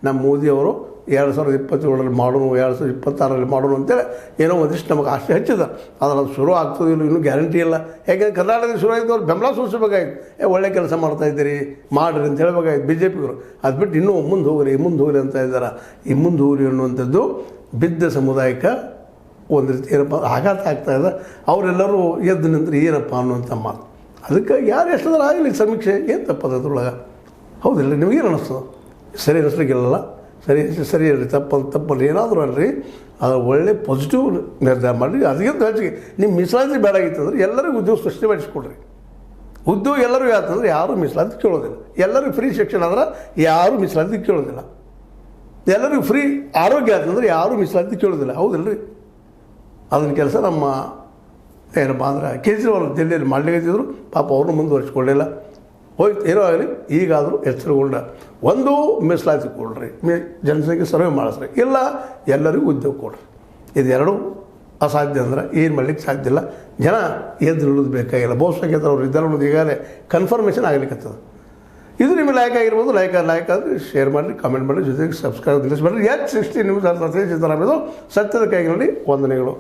ನಮ್ಮ ಮೋದಿಯವರು 2027 ಮಾಡೋಣ 2026 ಮಾಡೋಣ ಅಂತೇಳಿ ಏನೋ ಒಂದಿಷ್ಟು ನಮಗೆ ಆಸೆ ಹಚ್ಚಿದ. ಆದರೆ ಅದು ಶುರು ಆಗ್ತದಿಲ್ಲ, ಇನ್ನೂ ಗ್ಯಾರಂಟಿ ಇಲ್ಲ. ಯಾಕೆಂದ್ರೆ ಕರ್ನಾಟಕದಲ್ಲಿ ಶುರು ಆಗಿದ್ದು ಅವ್ರು ಬೆಂಬಲ ಸೂಚಿಸಬೇಕಾಗಿತ್ತು. ಒಳ್ಳೆ ಕೆಲಸ ಮಾಡ್ತಾಯಿದ್ದೀರಿ ಮಾಡಿರಿ ಅಂತ ಹೇಳ್ಬೇಕಾಗಿತ್ತು ಬಿ ಜೆ ಪಿಯವರು. ಅದು ಬಿಟ್ಟು ಇನ್ನೂ ಮುಂದೆ ಹೋಗ್ರಿ ಅಂತ ಇದ್ದಾರೆ. ಈ ಮುಂದೆ ಹೋಗ್ರಿ ಅನ್ನುವಂಥದ್ದು ಬಿದ್ದ ಸಮುದಾಯಕ್ಕೆ ಒಂದು ರೀತಿ ಏನಪ್ಪ ಆಘಾತ ಆಗ್ತಾಯಿದೆ. ಅವರೆಲ್ಲರೂ ಎದ್ದು ನಿಂತರೆ ಏನಪ್ಪ ಅನ್ನುವಂಥ ಮಾತು. ಅದಕ್ಕೆ ಯಾರು ಎಷ್ಟಾದ್ರೂ ಆಗಲಿ ಸಮೀಕ್ಷೆ ಏನು ತಪ್ಪದ ಅದ್ರೊಳಗೆ, ಹೌದಿಲ್ಲ? ನಿಮಗೇನು ಅನ್ನಿಸ್ತದೆ? ಸರಿ ಅನ್ನಿಸ್ಲಿಕ್ಕಿಲ್ಲ, ಸರಿ ಅಲ್ರಿ, ತಪ್ಪಲ್ರಿ, ಏನಾದರೂ ಅಲ್ರಿ, ಅದು ಒಳ್ಳೆ ಪಾಸಿಟಿವ್ ನಿರ್ಧಾರ ಮಾಡಿರಿ. ಅದಕ್ಕಿಂತ ಹೆಚ್ಚಿಗೆ ನಿಮ್ಮ ಮೀಸಲಾತಿ ಬೇಡಾಗಿತ್ತಂದ್ರೆ ಎಲ್ಲರಿಗೂ ಉದ್ಯೋಗ ಸೃಷ್ಟಿ ಮಾಡಿಸ್ಕೊಡ್ರಿ. ಉದ್ಯೋಗ ಎಲ್ಲರಿಗೂ ಆಯ್ತಂದ್ರೆ ಯಾರೂ ಮೀಸಲಾತಿ ಕೇಳೋದಿಲ್ಲ. ಎಲ್ಲರಿಗೂ ಫ್ರೀ ಶಿಕ್ಷಣ ಆದ್ರೆ ಯಾರೂ ಮೀಸಲಾತಿ ಕೇಳೋದಿಲ್ಲ. ಎಲ್ಲರಿಗೂ ಫ್ರೀ ಆರೋಗ್ಯ ಆಯ್ತಂದ್ರೆ ಯಾರೂ ಮೀಸಲಾತಿ ಕೇಳೋದಿಲ್ಲ, ಹೌದಿಲ್ಲ ರೀ? ಅದನ್ನ ಕೆಲಸ ನಮ್ಮ ಏನಪ್ಪ ಅಂದ್ರೆ ಕೇಜ್ರಿವಾಲ್ ದಿಲ್ಲಿಯಲ್ಲಿ ಮಾಡಲಿಕ್ಕಿದ್ರು. ಪಾಪ ಅವ್ರನ್ನೂ ಮುಂದುವರಿಸ್ಕೊಳ್ಳಿಲ್ಲ. ಹೋಯ್ತು, ಏನೋ ಆಗಲಿ, ಈಗಾದರೂ ಎಚ್ಚರಗೊಂಡ ಒಂದು ಮೀಸಲಾತಿ ಕೊಡ್ರಿ, ಜನಸಂಖ್ಯೆ ಸರ್ವೆ ಮಾಡಿಸ್ರಿ, ಇಲ್ಲ ಎಲ್ಲರಿಗೂ ಉದ್ಯೋಗ ಕೊಡ್ರಿ. ಇದೆರಡೂ ಅಸಾಧ್ಯ ಅಂದ್ರೆ ಏನು ಮಾಡಲಿಕ್ಕೆ ಸಾಧ್ಯ ಇಲ್ಲ. ಜನ ಎದ್ದು ನಿಲ್ಲೋದು ಬೇಕಾಗಿಲ್ಲ. ಬಹುಸಂಖ್ಯಾತರು ಅವ್ರು ಇದ್ದಾರೆ ಅನ್ನೋದು ಈಗಾಗಲೇ ಕನ್ಫರ್ಮೇಷನ್ ಆಗಲಿಕ್ಕತ್ತದ. ಇದು ನಿಮಗೆ ಲೈಕ್ ಆಗಿರ್ಬೋದು. ಲೈಕ್ ಆದರೆ ಶೇರ್ ಮಾಡಿರಿ, ಕಾಮೆಂಟ್ ಮಾಡಿರಿ, ಜೊತೆಗೆ ಸಬ್ಸ್ಕ್ರೈಬ್ ನಿಲ್ಲಿಸಬೇಡ್ರಿ. H60 ನ್ಯೂಸ್ ಅಂತ ಸಿದ್ದರಾಮಯ್ಯ ಸತ್ಯದ ಕೈಗಳಲ್ಲಿ ವಂದನೆಗಳು.